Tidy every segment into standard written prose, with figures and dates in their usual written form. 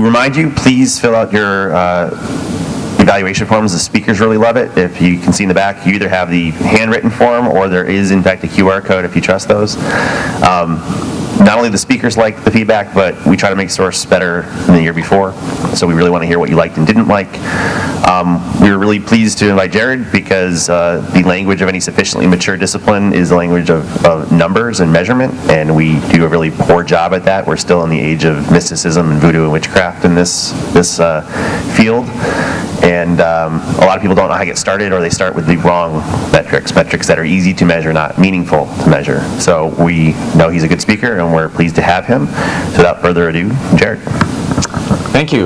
remind you, please fill out your evaluation forms. The speakers really love it. If you can see in the back, you either have the handwritten form or there is, in fact, a QR code if you trust those. Not only the speakers like the feedback, but we try to make Source better than the year before. So we really want to hear what you liked and didn't like. We were really pleased to invite Jared because the language of any sufficiently mature discipline is the language of numbers and measurement, and we do a really poor job at that. We're still in the age of mysticism and voodoo and witchcraft in this field. And a lot of people don't know how to get started, or they start with the wrong metrics that are easy to measure, not meaningful to measure. So we know he's a good speaker, and we're pleased to have him. So without further ado, Jared. Thank you.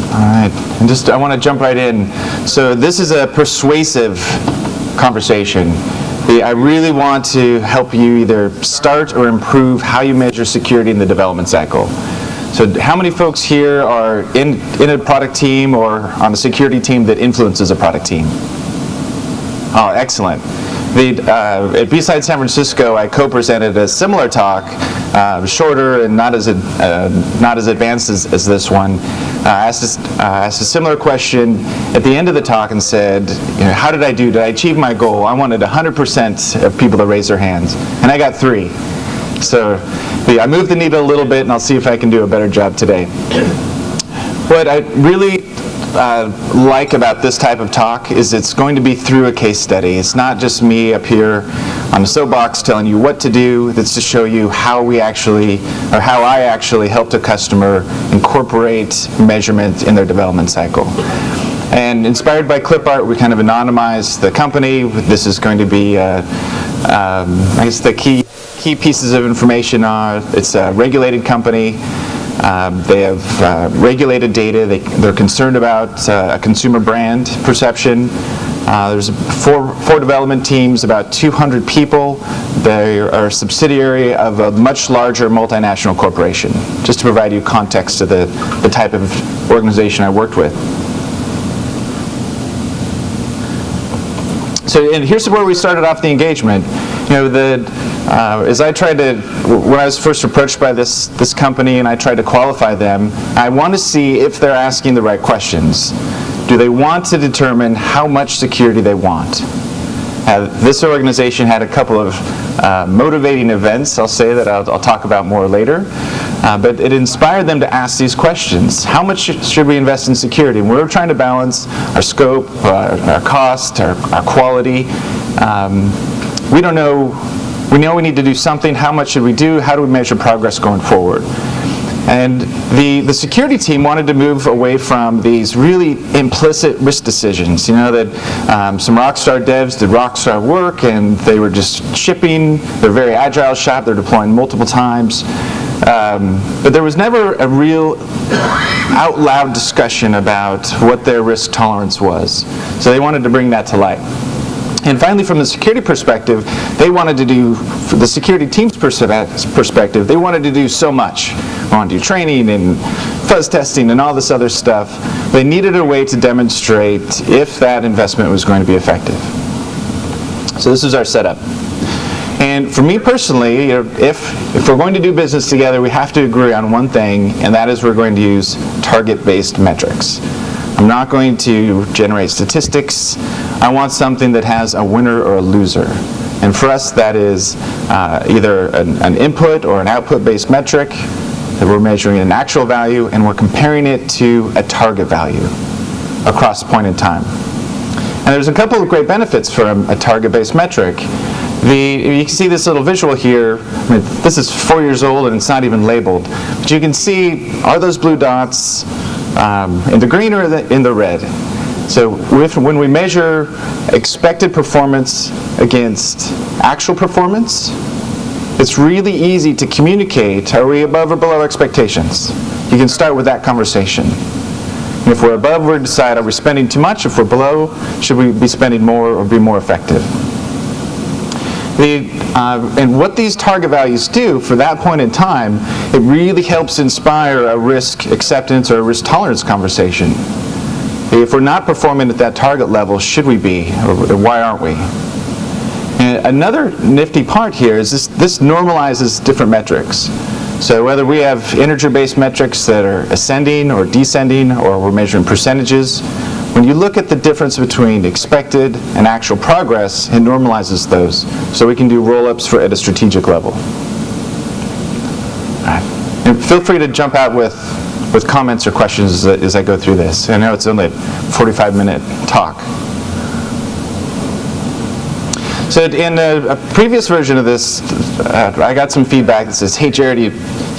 All right, and I want to jump right in. So this is a persuasive conversation. I really want to help you either start or improve how you measure security in the development cycle. So how many folks here are in a product team or on a security team that influences a product team? Oh, excellent. At B-Side San Francisco, I co-presented a similar talk, shorter and not as advanced as this one. I asked a similar question at the end of the talk and said, how did I do? Did I achieve my goal? I wanted 100% of people to raise their hands, and I got 3. So I moved the needle a little bit, and I'll see if I can do a better job today. What I really like about this type of talk is it's going to be through a case study. It's not just me up here on the soapbox telling you what to do. It's to show you how I actually helped a customer incorporate measurement in their development cycle. And inspired by clip art, we kind of anonymized the company. This is going to be, I guess the key pieces of information are, it's a regulated company. They have regulated data. They're concerned about a consumer brand perception. There's 4 development teams, about 200 people. They are a subsidiary of a much larger multinational corporation, just to provide you context to the type of organization I worked with. So, and here's where we started off the engagement. As I tried to, when I was first approached by this company and I tried to qualify them, I want to see if they're asking the right questions. Do they want to determine how much security they want? This organization had a couple of motivating events, I'll say, that I'll talk about more later. But it inspired them to ask these questions. How much should we invest in security? And we're trying to balance our scope, our cost, our quality. We don't know. We know we need to do something. How much should we do? How do we measure progress going forward? And the security team wanted to move away from these really implicit risk decisions. That some rockstar devs did rockstar work and they were just shipping. They're a very agile shop. They're deploying multiple times. But there was never a real out loud discussion about what their risk tolerance was. So they wanted to bring that to light. And finally, from the security perspective, they wanted to do, from the security team's perspective, they wanted to do so much. They wanted to do training and fuzz testing and all this other stuff. They needed a way to demonstrate if that investment was going to be effective. So this is our setup. And for me personally, if we're going to do business together, we have to agree on one thing, and that is we're going to use target-based metrics. I'm not going to generate statistics. I want something that has a winner or a loser. And for us, that is either an input or an output-based metric that we're measuring an actual value, and we're comparing it to a target value across a point in time. And there's a couple of great benefits from a target-based metric. You can see this little visual here. This is 4 years old and it's not even labeled. But you can see, are those blue dots in the green or in the red? So when we measure expected performance against actual performance, it's really easy to communicate, are we above or below expectations? You can start with that conversation. And if we're above, we decide, are we spending too much? If we're below, should we be spending more or be more effective? And what these target values do for that point in time, it really helps inspire a risk acceptance or a risk tolerance conversation. If we're not performing at that target level, should we be, or why aren't we? And another nifty part here is this normalizes different metrics. So whether we have integer-based metrics that are ascending or descending, or we're measuring percentages, when you look at the difference between expected and actual progress, it normalizes those. So we can do roll-ups at a strategic level. All right. And feel free to jump out with comments or questions as I go through this. I know it's only a 45-minute talk. So in a previous version of this, I got some feedback that says, hey, Jared, you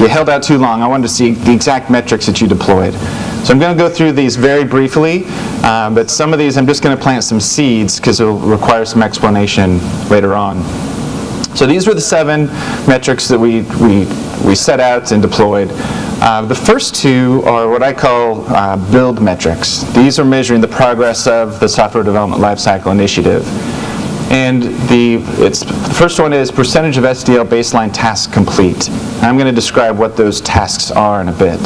held out too long. I wanted to see the exact metrics that you deployed. So I'm going to go through these very briefly, but some of these I'm just going to plant some seeds because it will require some explanation later on. So these were the 7 metrics that we set out and deployed. The first 2 are what I call build metrics. These are measuring the progress of the software development lifecycle initiative. And the first one is percentage of SDL baseline tasks complete. And I'm going to describe what those tasks are in a bit.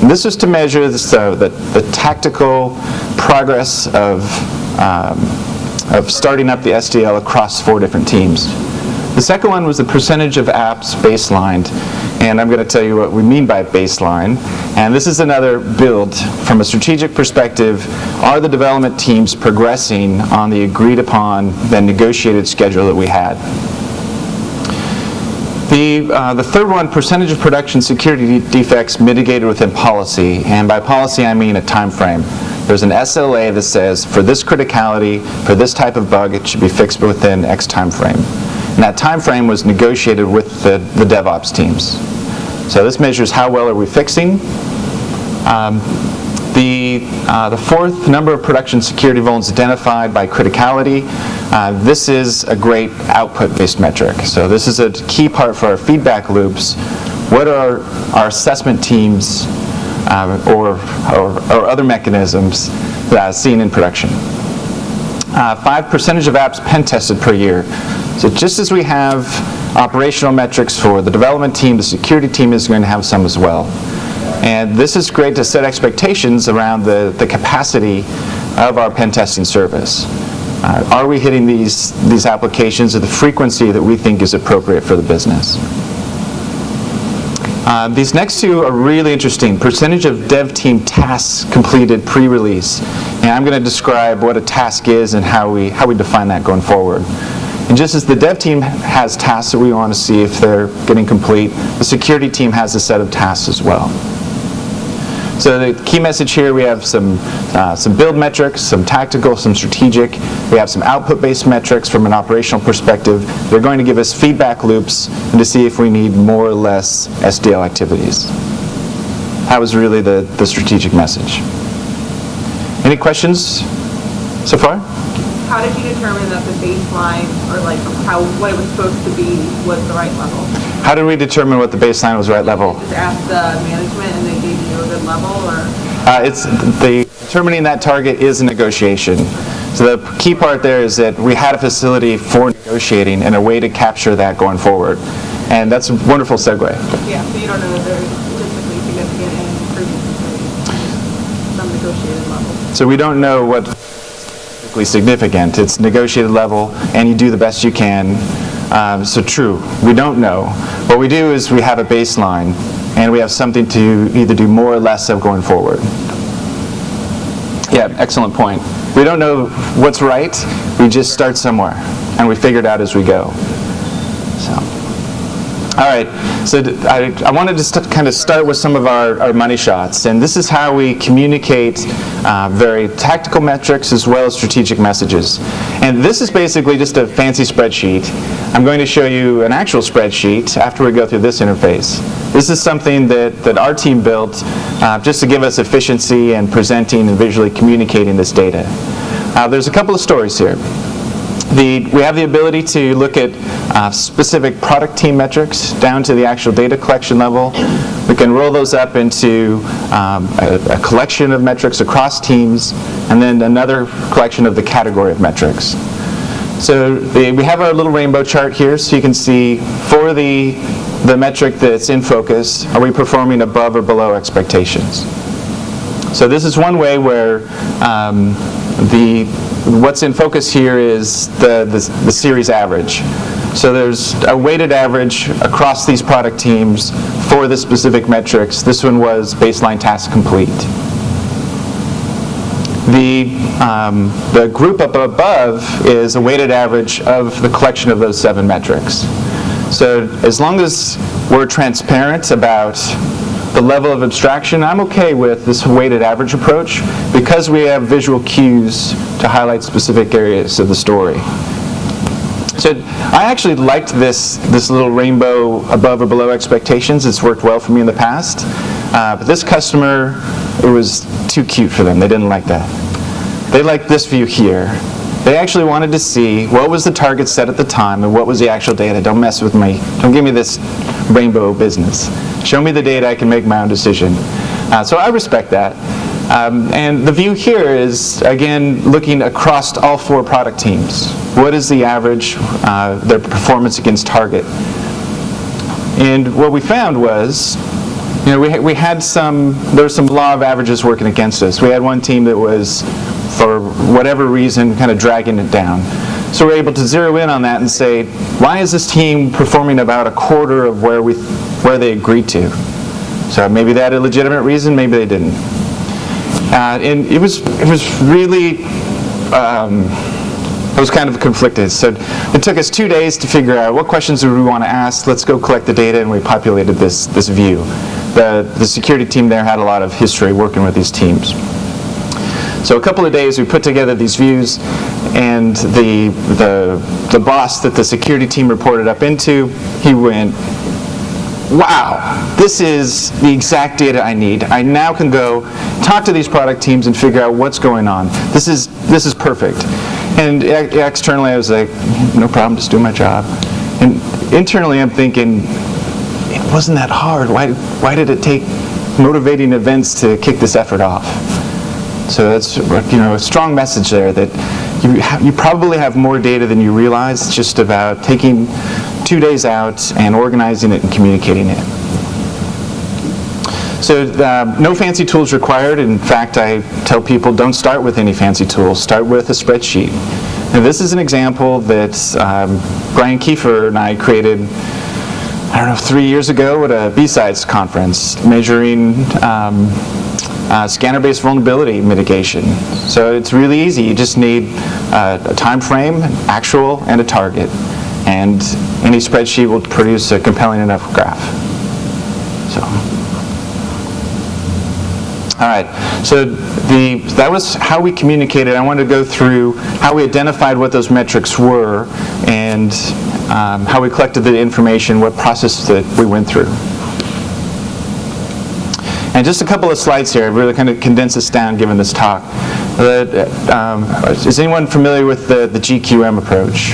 And this is to measure the tactical progress of starting up the SDL across 4 different teams. The second one was the percentage of apps baselined, and I'm going to tell you what we mean by baseline. And this is another build. From a strategic perspective, are the development teams progressing on the agreed upon, then negotiated schedule that we had? The third one, percentage of production security defects mitigated within policy. And by policy, I mean a time frame. There's an SLA that says, for this criticality, for this type of bug, it should be fixed within X time frame. And that time frame was negotiated with the DevOps teams. So this measures how well are we fixing. The fourth, number of production security vulns identified by criticality. This is a great output-based metric. So this is a key part for our feedback loops. What are our assessment teams or other mechanisms seen in production? 5, percentage of apps pen tested per year. So just as we have operational metrics for the development team, the security team is going to have some as well. And this is great to set expectations around the capacity of our pen testing service. Are we hitting these applications at the frequency that we think is appropriate for the business? These next 2 are really interesting. Percentage of dev team tasks completed pre-release. And I'm going to describe what a task is and how we define that going forward. And just as the dev team has tasks that we want to see if they're getting complete, the security team has a set of tasks as well. So the key message here, we have some build metrics, some tactical, some strategic. We have some output-based metrics from an operational perspective. They're going to give us feedback loops and to see if we need more or less SDL activities. That was really the strategic message. Any questions so far? How did you determine that the baseline, or like what it was supposed to be, was the right level? How did we determine what the baseline was the right level? Just ask the management and they gave you a good level, or? Determining that target is a negotiation. So the key part there is that we had a facility for negotiating and a way to capture that going forward. And that's a wonderful segue. Yeah, so you don't know that there's statistically significant improvements in some negotiated level. So we don't know what significant. It's negotiated level, and you do the best you can. So true, we don't know. What we do is we have a baseline, and we have something to either do more or less of going forward. Yeah, excellent point. We don't know what's right. We just start somewhere, and we figure it out as we go. So, all right. So I wanted to kind of start with some of our money shots, and this is how we communicate very tactical metrics as well as strategic messages. And this is basically just a fancy spreadsheet. I'm going to show you an actual spreadsheet after we go through this interface. This is something that our team built just to give us efficiency in presenting and visually communicating this data. There's a couple of stories here. We have the ability to look at specific product team metrics down to the actual data collection level. We can roll those up into a collection of metrics across teams, and then another collection of the category of metrics. So we have our little rainbow chart here, so you can see for the metric that's in focus, are we performing above or below expectations? So this is one way where what's in focus here is the series average. So there's a weighted average across these product teams for the specific metrics. This one was baseline task complete. The group up above is a weighted average of the collection of those 7 metrics. So as long as we're transparent about the level of abstraction, I'm okay with this weighted average approach because we have visual cues to highlight specific areas of the story. So I actually liked this little rainbow above or below expectations. It's worked well for me in the past. But this customer, it was too cute for them. They didn't like that. They liked this view here. They actually wanted to see what was the target set at the time and what was the actual data. Don't mess with me. Don't give me this rainbow business. Show me the data, I can make my own decision. So I respect that. And the view here is, again, looking across all 4 product teams. What is the average, their performance against target? And what we found was, there was some law of averages working against us. We had one team that was, for whatever reason, kind of dragging it down. So we're able to zero in on that and say, why is this team performing about a quarter of where they agreed to? So maybe they had a legitimate reason, maybe they didn't. And it was really, I was kind of conflicted. So it took us 2 days to figure out what questions do we want to ask. Let's go collect the data, and we populated this view. The security team there had a lot of history working with these teams. So a couple of days we put together these views, and the boss that the security team reported up into, he went, wow, this is the exact data I need. I now can go talk to these product teams and figure out what's going on. This is perfect. And externally I was like, no problem, just do my job. And internally I'm thinking, it wasn't that hard. Why did it take motivating events to kick this effort off? So that's a strong message there that you probably have more data than you realize. It's just about taking 2 days out and organizing it and communicating it. So no fancy tools required. In fact, I tell people don't start with any fancy tools. Start with a spreadsheet. And this is an example that Brian Kiefer and I created, 3 years ago at a B-Sides conference, measuring scanner-based vulnerability mitigation. So it's really easy. You just need a time frame, actual, and a target. And any spreadsheet will produce a compelling enough graph. So, all right. So that was how we communicated. I wanted to go through how we identified what those metrics were and how we collected the information, what process that we went through. And just a couple of slides here. I really kind of condensed this down given this talk. Is anyone familiar with the GQM approach?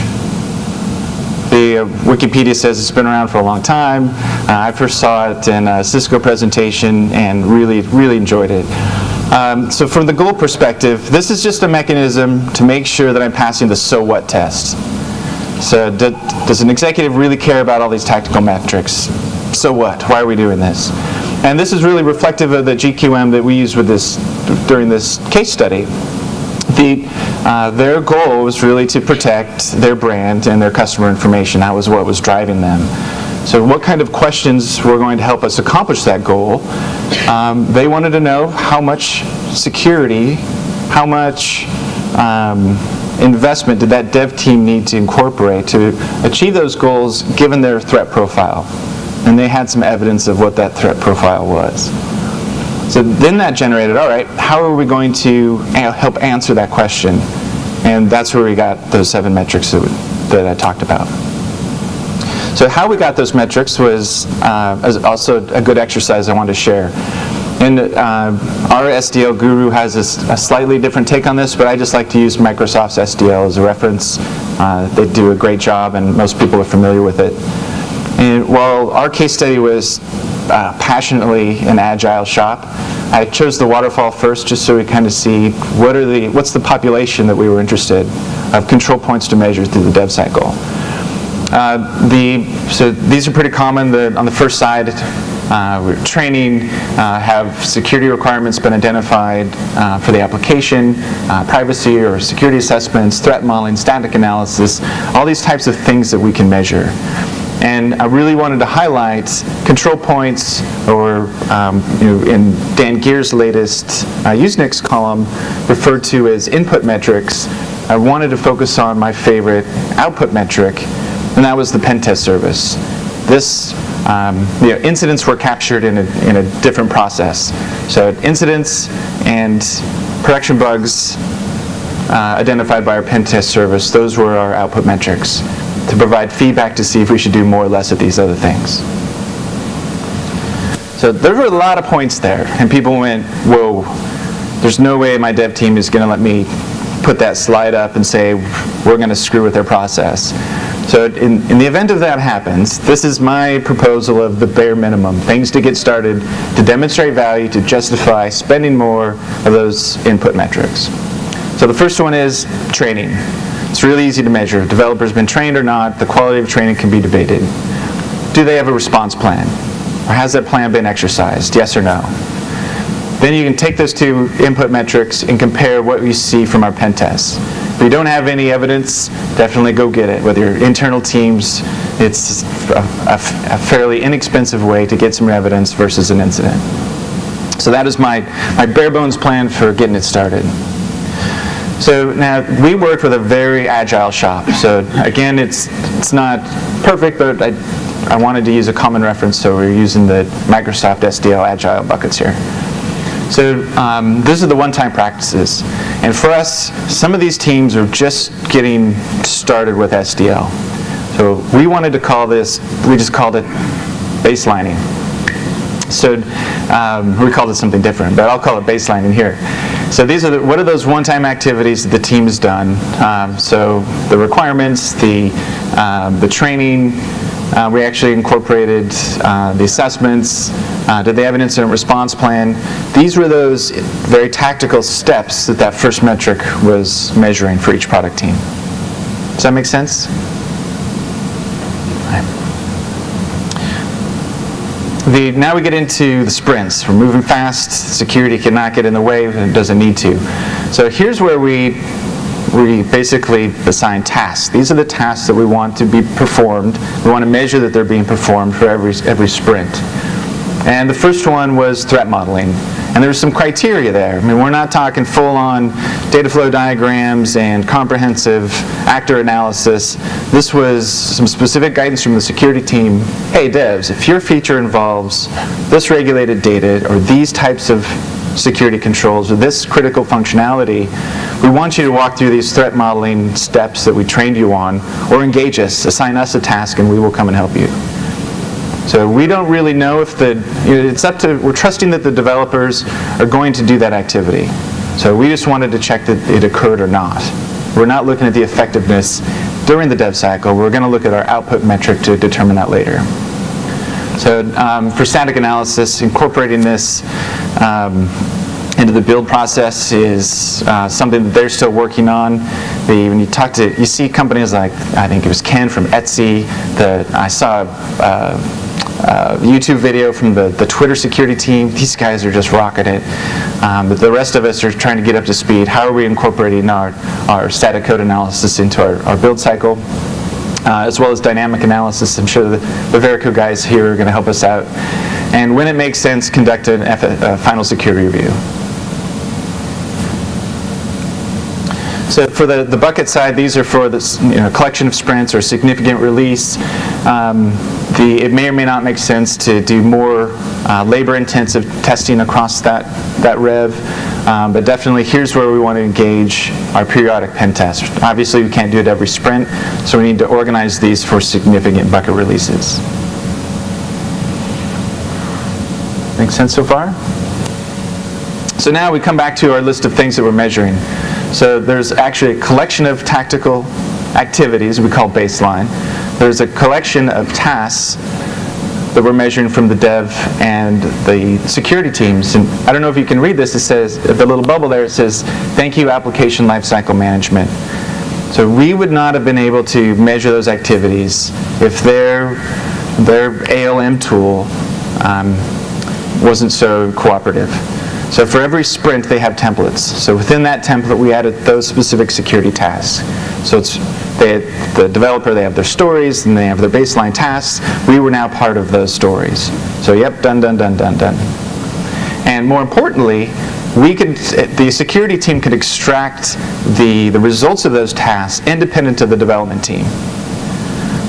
The Wikipedia says it's been around for a long time. I first saw it in a Cisco presentation and really enjoyed it. So from the goal perspective, this is just a mechanism to make sure that I'm passing the so what test. So does an executive really care about all these tactical metrics? So what? Why are we doing this? And this is really reflective of the GQM that we used with this during this case study. Their goal was really to protect their brand and their customer information. That was what was driving them. So what kind of questions were going to help us accomplish that goal? They wanted to know how much security, how much investment did that dev team need to incorporate to achieve those goals given their threat profile. And they had some evidence of what that threat profile was. So then that generated, all right, how are we going to help answer that question? And that's where we got those 7 metrics that I talked about. So how we got those metrics was also a good exercise I wanted to share. And our SDL guru has a slightly different take on this, but I just like to use Microsoft's SDL as a reference. They do a great job, and most people are familiar with it. And while our case study was passionately an agile shop, I chose the waterfall first just so we kind of see what's the population that we were interested of control points to measure through the dev cycle. So these are pretty common. On the first side, we're training, have security requirements been identified for the application, privacy or security assessments, threat modeling, static analysis, all these types of things that we can measure. And I really wanted to highlight control points, or in Dan Gear's latest Usenix column, referred to as input metrics. I wanted to focus on my favorite output metric, and that was the pen test service. This, incidents were captured in a different process. So incidents and production bugs identified by our pen test service, those were our output metrics, to provide feedback to see if we should do more or less of these other things. So there were a lot of points there, and people went, whoa, there's no way my dev team is going to let me put that slide up and say we're going to screw with their process. So in the event of that happens, this is my proposal of the bare minimum, things to get started, to demonstrate value, to justify spending more of those input metrics. So the first one is training. It's really easy to measure. If developers been trained or not, the quality of training can be debated. Do they have a response plan? Or has that plan been exercised? Yes or no? Then you can take those two input metrics and compare what you see from our pen tests. If you don't have any evidence, definitely go get it. Whether you're internal teams, it's a fairly inexpensive way to get some evidence versus an incident. So that is my bare bones plan for getting it started. So now, we worked with a very agile shop. So again, it's not perfect, but I wanted to use a common reference, so we're using the Microsoft SDL Agile buckets here. So these are the one-time practices. And for us, some of these teams are just getting started with SDL. So we wanted to call this, we just called it baselining. So we called it something different, but I'll call it baselining here. So these are what are those one-time activities that the team has done? So the requirements, the training, we actually incorporated the assessments. Did they have an incident response plan? These were those very tactical steps that first metric was measuring for each product team. Does that make sense? Now we get into the sprints. We're moving fast. Security cannot get in the way, and it doesn't need to. So here's where we basically assign tasks. These are the tasks that we want to be performed. We want to measure that they're being performed for every sprint. And the first one was threat modeling. And there's some criteria there. I mean, we're not talking full-on data flow diagrams and comprehensive actor analysis. This was some specific guidance from the security team. Hey, devs, if your feature involves this regulated data or these types of security controls or this critical functionality, we want you to walk through these threat modeling steps that we trained you on, or engage us, assign us a task, and we will come and help you. So we don't really know if it's up to, we're trusting that the developers are going to do that activity. So we just wanted to check that it occurred or not. We're not looking at the effectiveness during the dev cycle. We're going to look at our output metric to determine that later. So for static analysis, incorporating this into the build process is something that they're still working on. When you see companies like, I think it was Ken from Etsy, I saw a YouTube video from the Twitter security team. These guys are just rocking it. But the rest of us are trying to get up to speed. How are we incorporating our static code analysis into our build cycle? As well as dynamic analysis. I'm sure the Verico guys here are going to help us out. And when it makes sense, conduct a final security review. So for the bucket side, these are for this collection of sprints or significant release. It may or may not make sense to do more labor-intensive testing across that rev, but definitely here's where we want to engage our periodic pen test. Obviously, we can't do it every sprint, so we need to organize these for significant bucket releases. Make sense so far? So now we come back to our list of things that we're measuring. So there's actually a collection of tactical activities we call baseline. There's a collection of tasks that we're measuring from the dev and the security teams. And I don't know if you can read this. It says, the little bubble there, it says, thank you, application lifecycle management. So we would not have been able to measure those activities if their ALM tool wasn't so cooperative. So for every sprint, they have templates. So within that template, we added those specific security tasks. So the developer, they have their stories, and they have their baseline tasks. We were now part of those stories. So yep, done, done, done, done, done. And more importantly, the security team could extract the results of those tasks independent of the development team.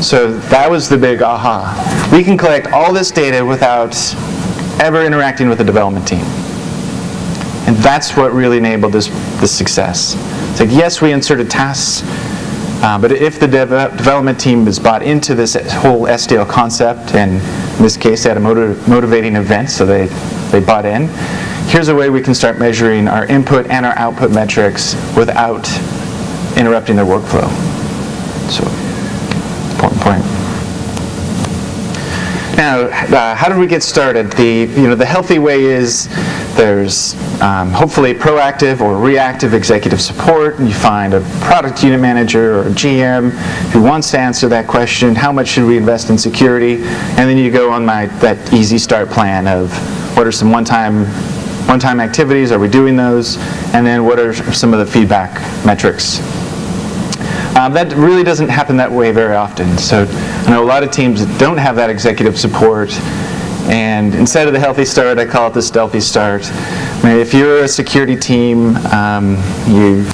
So that was the big aha. We can collect all this data without ever interacting with the development team. And that's what really enabled this success. It's like, yes, we inserted tasks, but if the development team is bought into this whole SDL concept, and in this case, they had a motivating event, so they bought in, here's a way we can start measuring our input and our output metrics without interrupting their workflow. So, important point. Now, how did we get started? The healthy way is there's hopefully proactive or reactive executive support, and you find a product unit manager or a GM who wants to answer that question, how much should we invest in security? And then you go on that easy start plan of what are some one-time activities, are we doing those? And then what are some of the feedback metrics? That really doesn't happen that way very often. So I know a lot of teams that don't have that executive support, and instead of the healthy start, I call it the stealthy start. I mean, if you're a security team, you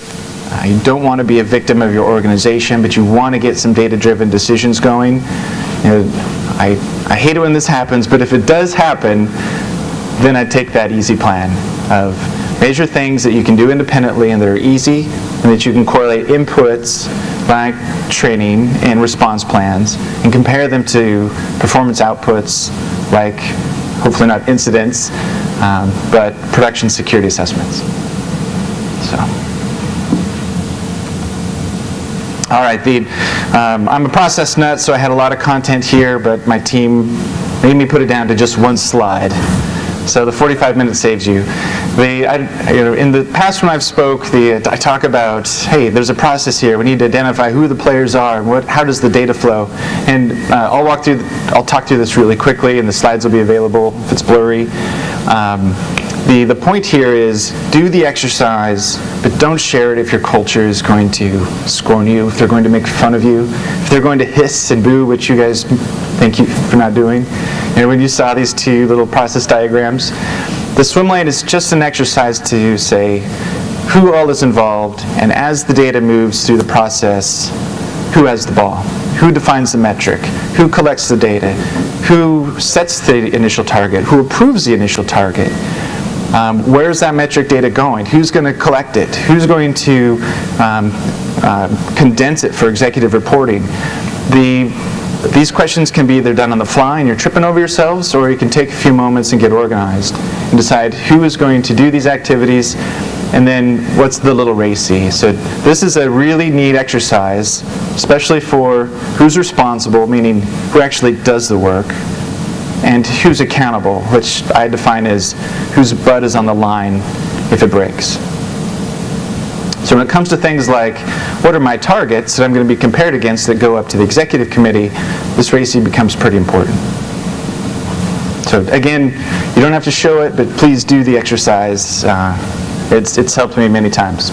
don't want to be a victim of your organization, but you want to get some data-driven decisions going. I hate it when this happens, but if it does happen, then I take that easy plan of measure things that you can do independently and that are easy, and that you can correlate inputs like training and response plans, and compare them to performance outputs like, hopefully not incidents, but production security assessments. So, all right, I'm a process nut, so I had a lot of content here, but my team made me put it down to just one slide. So the 45 minutes saves you. In the past when I've spoke, I talk about, hey, there's a process here. We need to identify who the players are and how does the data flow. And I'll talk through this really quickly, and the slides will be available if it's blurry. The point here is do the exercise, but don't share it if your culture is going to scorn you, if they're going to make fun of you, if they're going to hiss and boo, which you guys thank you for not doing. And when you saw these two little process diagrams, the swim lane is just an exercise to say who all is involved, and as the data moves through the process, who has the ball, who defines the metric, who collects the data, who sets the initial target, who approves the initial target. Where's that metric data going? Who's going to collect it? Who's going to condense it for executive reporting? These questions can be either done on the fly and you're tripping over yourselves, or you can take a few moments and get organized and decide who is going to do these activities, and then what's the little racy. So this is a really neat exercise, especially for who's responsible, meaning who actually does the work, and who's accountable, which I define as whose butt is on the line if it breaks. So when it comes to things like, what are my targets that I'm going to be compared against that go up to the executive committee, this RACI becomes pretty important. So again, you don't have to show it, but please do the exercise. It's helped me many times.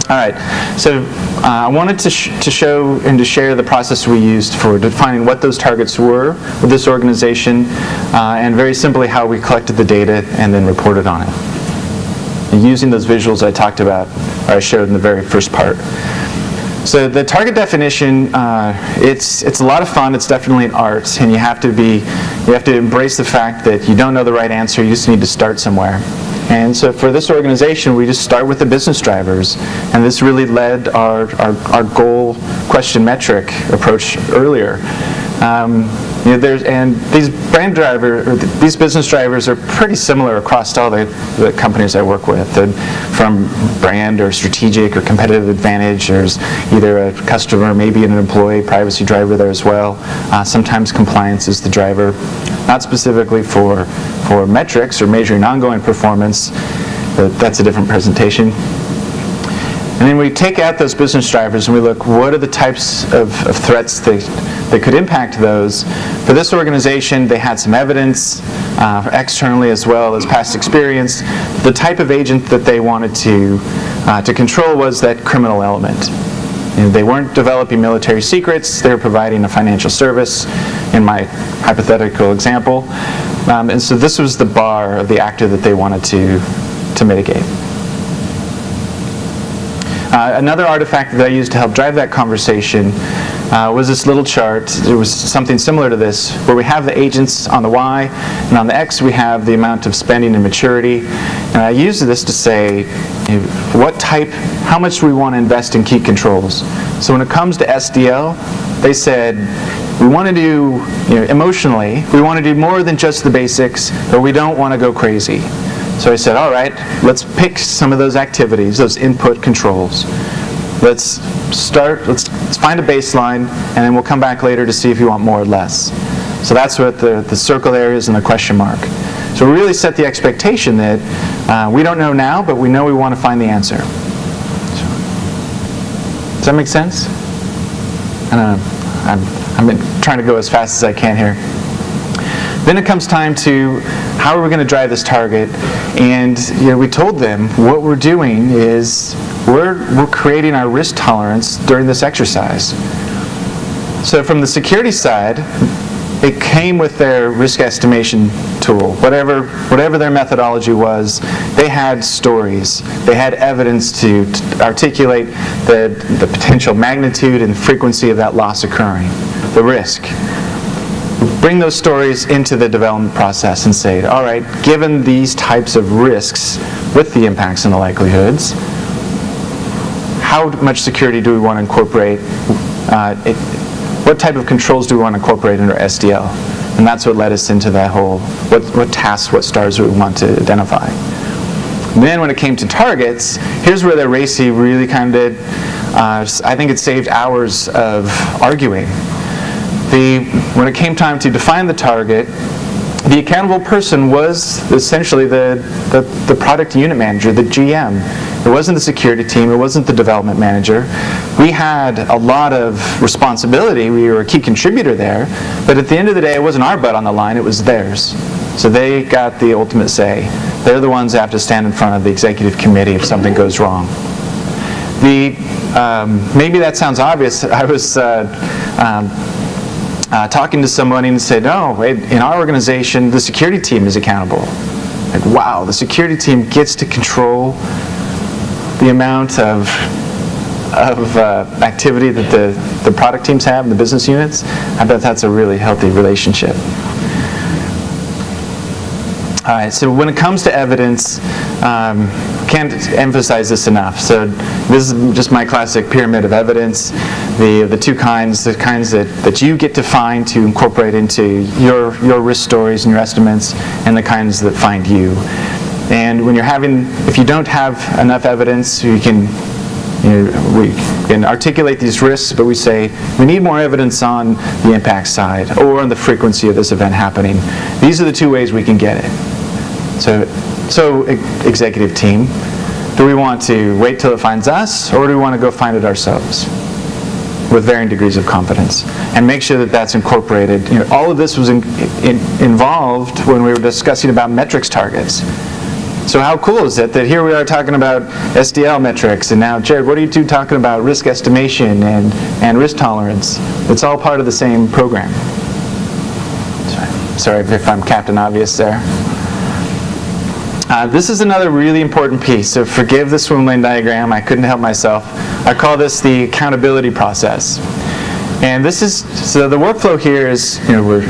All right, so I wanted to show and to share the process we used for defining what those targets were with this organization, and very simply how we collected the data and then reported on it. And using those visuals I talked about, or I showed in the very first part. So the target definition, it's a lot of fun. It's definitely an art, and you have to embrace the fact that you don't know the right answer. You just need to start somewhere. And so for this organization, we just start with the business drivers, and this really led our goal question metric approach earlier. And these these business drivers are pretty similar across all the companies I work with. From brand or strategic or competitive advantage, there's either a customer, maybe an employee privacy driver there as well. Sometimes compliance is the driver, not specifically for metrics or measuring ongoing performance, but that's a different presentation. And then we take out those business drivers and we look, what are the types of threats that could impact those? For this organization, they had some evidence, externally as well as past experience. The type of agent that they wanted to control was that criminal element. They weren't developing military secrets, they were providing a financial service, in my hypothetical example. And so this was the bar of the actor that they wanted to mitigate. Another artifact that I used to help drive that conversation was this little chart. It was something similar to this, where we have the agents on the Y, and on the X we have the amount of spending and maturity. And I used this to say, how much do we want to invest in key controls? So when it comes to SDL, they said, we want to do, emotionally, we want to do more than just the basics, but we don't want to go crazy. So I said, all right, let's pick some of those activities, those input controls. Let's find a baseline, and then we'll come back later to see if you want more or less. So that's what the circle there is and the question mark. So we really set the expectation that we don't know now, but we know we want to find the answer. Does that make sense? I don't know. I'm trying to go as fast as I can here. Then it comes time to how are we going to drive this target, and we told them what we're doing is we're creating our risk tolerance during this exercise. So from the security side, it came with their risk estimation tool. Whatever their methodology was, they had stories. They had evidence to articulate the potential magnitude and frequency of that loss occurring, the risk. Bring those stories into the development process and say, all right, given these types of risks with the impacts and the likelihoods, how much security do we want to incorporate? What type of controls do we want to incorporate into SDL? And that's what led us into that whole, what tasks, what stars we want to identify. And then when it came to targets, here's where the RACI really kind of did, I think it saved hours of arguing. When it came time to define the target, the accountable person was essentially the product unit manager, the GM. It wasn't the security team, it wasn't the development manager. We had a lot of responsibility, we were a key contributor there, but at the end of the day it wasn't our butt on the line, it was theirs. So they got the ultimate say. They're the ones that have to stand in front of the executive committee if something goes wrong. Maybe that sounds obvious. I was talking to somebody and said, no, in our organization, the security team is accountable. Like, wow, the security team gets to control the amount of activity that the product teams have and the business units. I bet that's a really healthy relationship. All right, so when it comes to evidence, can't emphasize this enough. So this is just my classic pyramid of evidence. The two kinds, the kinds that you get to find to incorporate into your risk stories and your estimates, and the kinds that find you. And when if you don't have enough evidence, we can articulate these risks, but we say we need more evidence on the impact side or on the frequency of this event happening. These are the two ways we can get it. So executive team, do we want to wait till it finds us, or do we want to go find it ourselves with varying degrees of confidence and make sure that that's incorporated? All of this was involved when we were discussing about metrics targets. So how cool is it that here we are talking about SDL metrics, and now, Jared, what are you two talking about? Risk estimation and risk tolerance. It's all part of the same program. Sorry if I'm Captain Obvious there. This is another really important piece, so forgive the swim lane diagram, I couldn't help myself. I call this the accountability process. And so the workflow here is,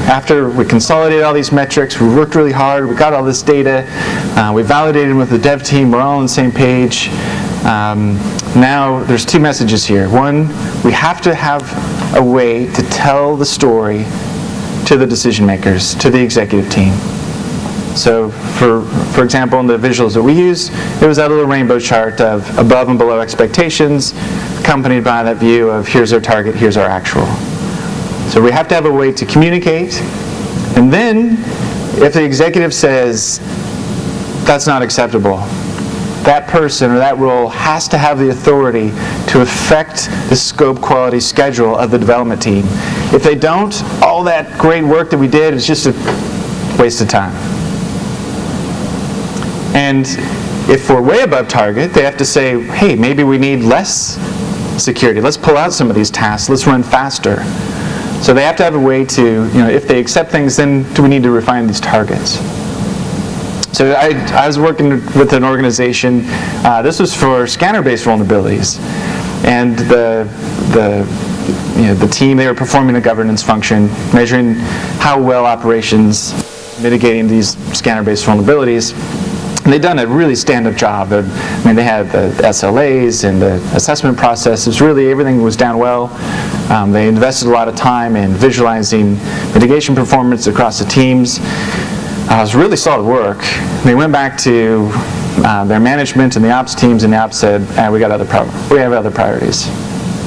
after we consolidated all these metrics, we worked really hard, we got all this data, we validated with the dev team, we're all on the same page. Now there's two messages here. One, we have to have a way to tell the story to the decision makers, to the executive team. So for example, in the visuals that we use, it was that little rainbow chart of above and below expectations, accompanied by that view of here's our target, here's our actual. So we have to have a way to communicate, and then if the executive says that's not acceptable, that person or that role has to have the authority to affect the scope, quality, schedule of the development team. If they don't, all that great work that we did is just a waste of time. And if we're way above target, they have to say, hey, maybe we need less security. Let's pull out some of these tasks. Let's run faster. So they have to have a way to, if they accept things, then do we need to refine these targets? So I was working with an organization. This was for scanner-based vulnerabilities, and the team, they were performing a governance function, measuring how well operations mitigating these scanner-based vulnerabilities. And they'd done a really stand-up job. They had the SLAs and the assessment processes. Really, everything was down well. They invested a lot of time in visualizing mitigation performance across the teams. It was really solid work. They went back to their management and the ops teams, and the ops said, we have other priorities.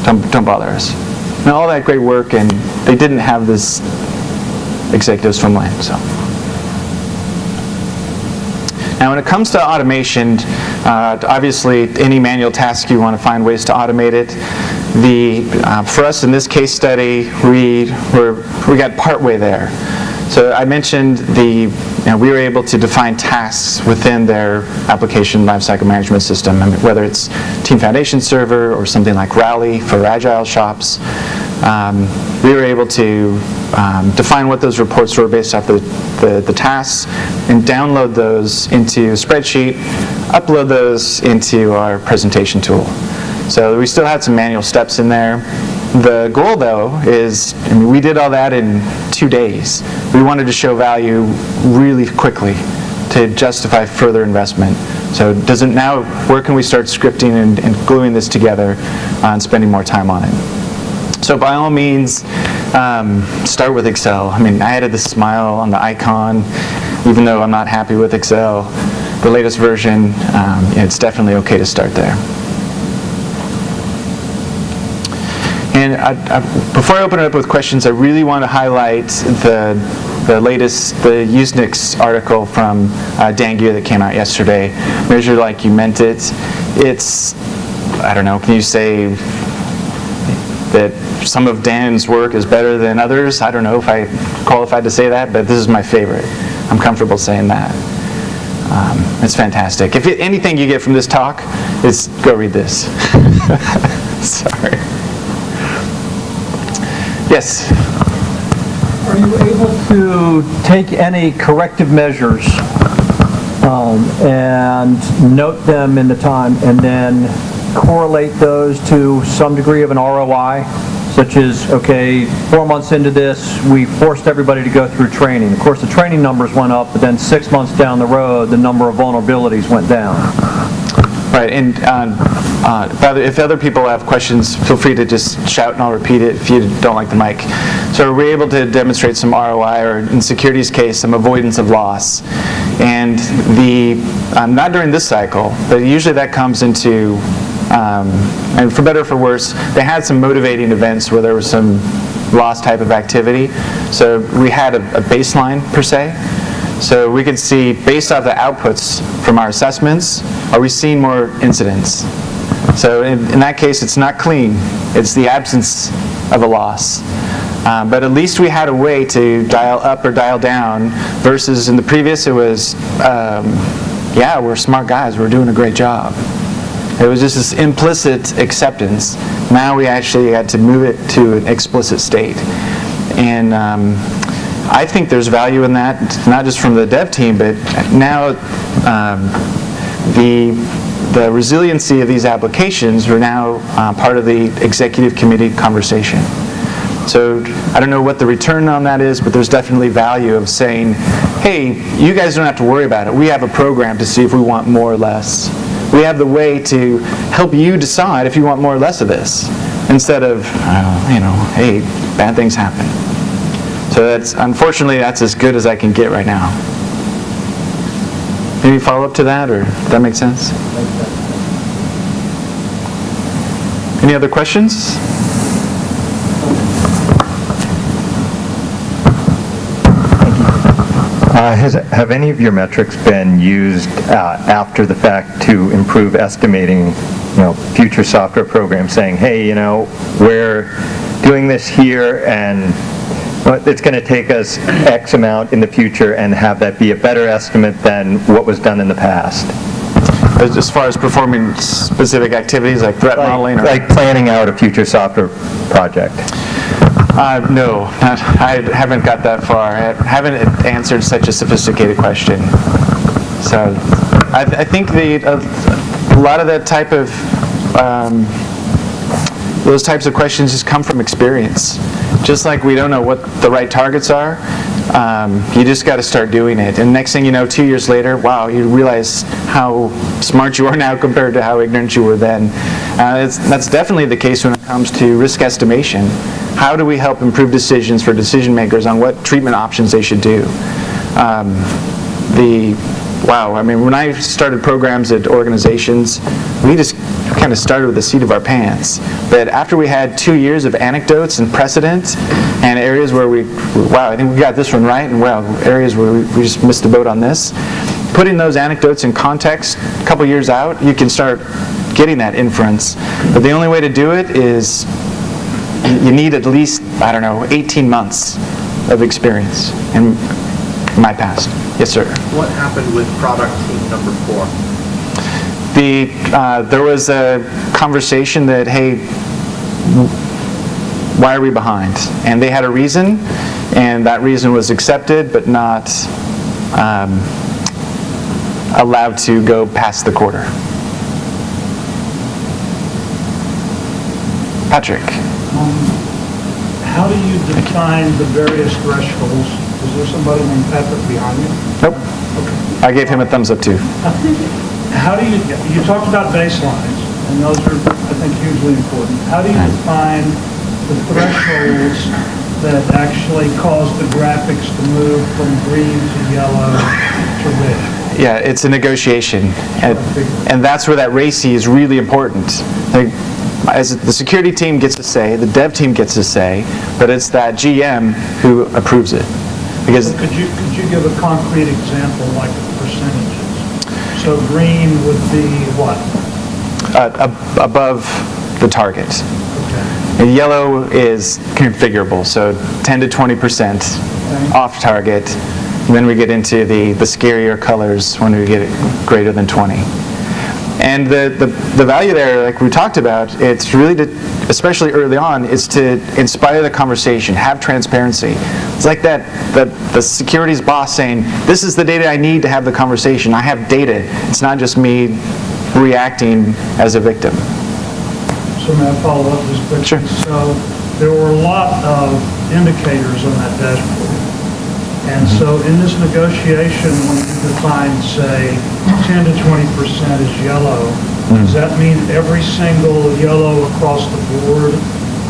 Don't bother us. And all that great work, and they didn't have this executives from land. So. Now, when it comes to automation, obviously, any manual task, you want to find ways to automate it. For us in this case study, we got partway there. So I mentioned we were able to define tasks within their application lifecycle management system, whether it's Team Foundation Server or something like Rally for agile shops. We were able to define what those reports were based off the tasks and download those into a spreadsheet, upload those into our presentation tool. So we still had some manual steps in there. The goal, though, is we did all that in 2 days. We wanted to show value really quickly to justify further investment. So where can we start scripting and gluing this together and spending more time on it? So by all means, start with Excel. I added the smile on the icon, even though I'm not happy with Excel. The latest version, it's definitely okay to start there. And before I open it up with questions, I really want to highlight the latest, the Usenix article from Dan Gear that came out yesterday. Measure like you meant it. It's, I don't know, can you say that some of Dan's work is better than others? I don't know if I qualified to say that, but this is my favorite. I'm comfortable saying that. It's fantastic. If anything you get from this talk, is go read this. Sorry. Yes? Are you able to take any corrective measures and note them in the time and then correlate those to some degree of an ROI, such as, okay, 4 months into this, we forced everybody to go through training. Of course, the training numbers went up, but then 6 months down the road, the number of vulnerabilities went down. Right, and if other people have questions, feel free to just shout and I'll repeat it if you don't like the mic. So we're able to demonstrate some ROI, or in security's case, some avoidance of loss. And not during this cycle, but usually that comes into, and for better or for worse, they had some motivating events where there was some loss type of activity. So we had a baseline per se. So we could see, based off the outputs from our assessments, are we seeing more incidents? So in that case, it's not clean. It's the absence of a loss. But at least we had a way to dial up or dial down, versus in the previous it was, yeah, we're smart guys, we're doing a great job. It was just this implicit acceptance. Now we actually had to move it to an explicit state. And I think there's value in that, not just from the dev team, but now the resiliency of these applications are now part of the executive committee conversation. So I don't know what the return on that is, but there's definitely value of saying, hey, you guys don't have to worry about it. We have a program to see if we want more or less. We have the way to help you decide if you want more or less of this, instead of, hey, bad things happen. So unfortunately, that's as good as I can get right now. Any follow-up to that, or does that make sense? Any other questions? Have any of your metrics been used after the fact to improve estimating, future software programs, saying, hey, we're doing this here and it's going to take us X amount in the future, and have that be a better estimate than what was done in the past? As far as performing specific activities like threat modeling? Like planning out a future software project? No, I haven't got that far. I haven't answered such a sophisticated question. So I think a lot of that type of, those types of questions just come from experience. Just like we don't know what the right targets are, you just got to start doing it. And next thing you know, 2 years later, wow, you realize how smart you are now compared to how ignorant you were then. That's definitely the case when it comes to risk estimation. How do we help improve decisions for decision makers on what treatment options they should do? When I started programs at organizations, we just kind of started with the seat of our pants. But after we had 2 years of anecdotes and precedent, and areas where I think we got this one right, and areas where we just missed the boat on this, putting those anecdotes in context a couple years out, you can start getting that inference. But the only way to do it is you need at least, 18 months of experience in my past. Yes, sir. What happened with product team number 4? There was a conversation that, hey, why are we behind? And they had a reason, and that reason was accepted but not allowed to go past the quarter. Patrick. How do you define the various thresholds? Is there somebody named Patrick behind you? Nope. Okay. I gave him a thumbs up too. How do you talked about baselines, and those are, I think, hugely important. How do you define the thresholds that actually cause the graphics to move from green to yellow to red? Yeah, it's a negotiation. And that's where that RACI is really important. As the security team gets to say, the dev team gets to say, but it's that GM who approves it. Because could you give a concrete example, like percentages? So green would be what? Above the target. Okay. And yellow is configurable, so 10 to 20% off target. And then we get into the scarier colors when we get greater than 20. And the value there, like we talked about, it's really to, especially early on, is to inspire the conversation, have transparency. It's like the securities boss saying, this is the data I need to have the conversation. I have data. It's not just me reacting as a victim. So may I follow up just quickly? Sure. So there were a lot of indicators on that dashboard. And so in this negotiation, when you define, say, 10 to 20% is yellow, does that mean every single yellow across the board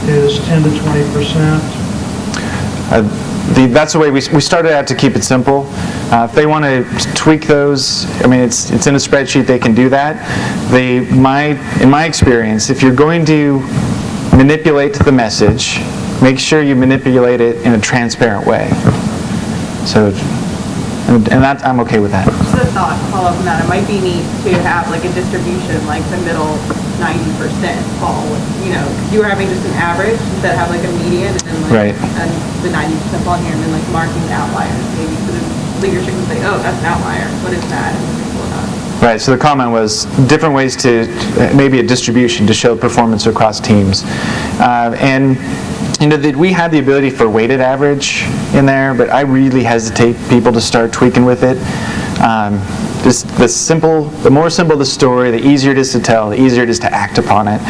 is 10 to 20%? That's the way we started out to keep it simple. If they want to tweak those, it's in a spreadsheet, they can do that. In my experience, if you're going to manipulate the message, make sure you manipulate it in a transparent way. So, and that, I'm okay with that. Just a thought, follow up on that. It might be neat to have like a distribution, like the middle 90% fall. You were having just an average instead of have like a median, and then and the 90% fall here, and then like marking the outliers. Maybe so the leadership can say, oh, that's an outlier. What is that? Right. So the comment was different ways to maybe a distribution to show performance across teams, and. We had the ability for weighted average in there, but I really hesitate people to start tweaking with it. The more simple the story, the easier it is to tell, the easier it is to act upon it.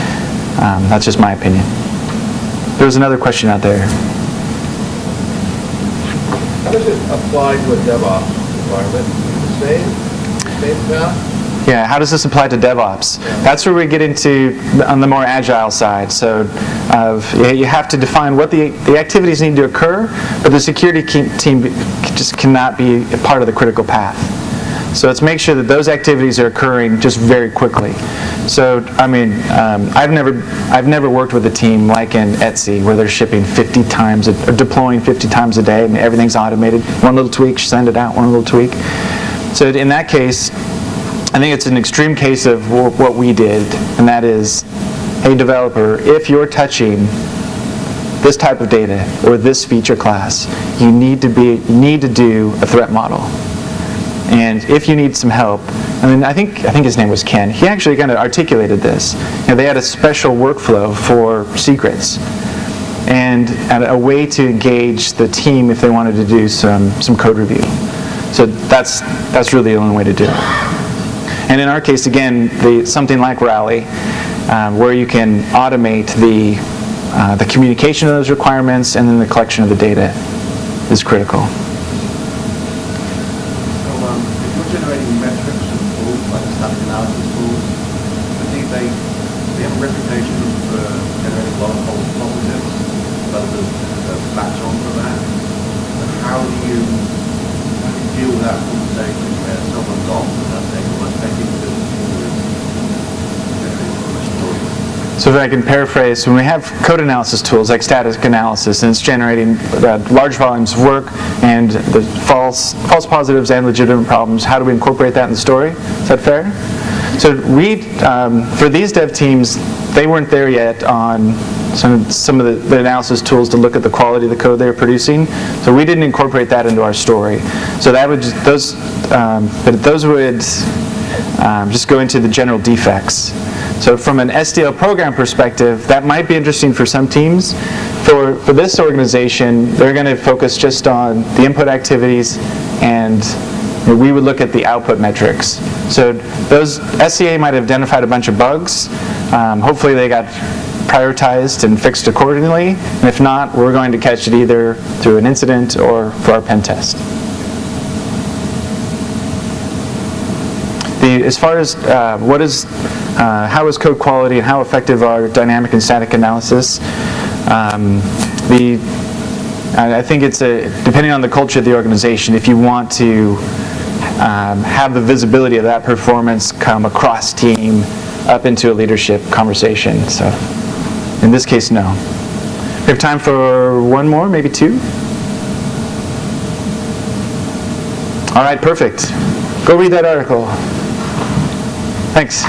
That's just my opinion. There was another question out there. How does it apply to a DevOps environment? Same path? Yeah, how does this apply to DevOps? That's where we get into on the more agile side. So you have to define what the activities need to occur, but the security team just cannot be a part of the critical path. So let's make sure that those activities are occurring just very quickly. So, I mean, I've never worked with a team like in Etsy where they're shipping 50 times, or deploying 50 times a day, and everything's automated. One little tweak, send it out, one little tweak. So in that case, I think it's an extreme case of what we did, and that is, hey developer, if you're touching this type of data or this feature class, you need to do a threat model. And if you need some help, I mean, I think his name was Ken. He actually kind of articulated this. They had a special workflow for secrets and a way to engage the team if they wanted to do some code review. So that's really the only way to do it. And in our case, again, something like Rally, where you can automate the communication of those requirements and then the collection of the data is critical. So if you're generating metrics and tools like static analysis tools, I think they have a reputation for generating a lot of false positives, but there's latch on for that. And how do you deal with that conversation where someone's off and they're saying, well, let's take it to the So if I can paraphrase, when we have code analysis tools like static analysis, and it's generating large volumes of work and the false positives and legitimate problems, how do we incorporate that in the story? Is that fair? So for these dev teams, they weren't there yet on some of the analysis tools to look at the quality of the code they were producing. So we didn't incorporate that into our story. So that would those would just go into the general defects. So from an SDL program perspective, that might be interesting for some teams. For this organization, they're going to focus just on the input activities, and we would look at the output metrics. So those SCA might have identified a bunch of bugs. Hopefully they got prioritized and fixed accordingly. And if not, we're going to catch it either through an incident or for our pen test. As far as how is code quality and how effective are dynamic and static analysis, I think it's depending on the culture of the organization, if you want to have the visibility of that performance come across team up into a leadership conversation. So in this case, no. We have time for one more, maybe two. All right, perfect. Go read that article. Thanks.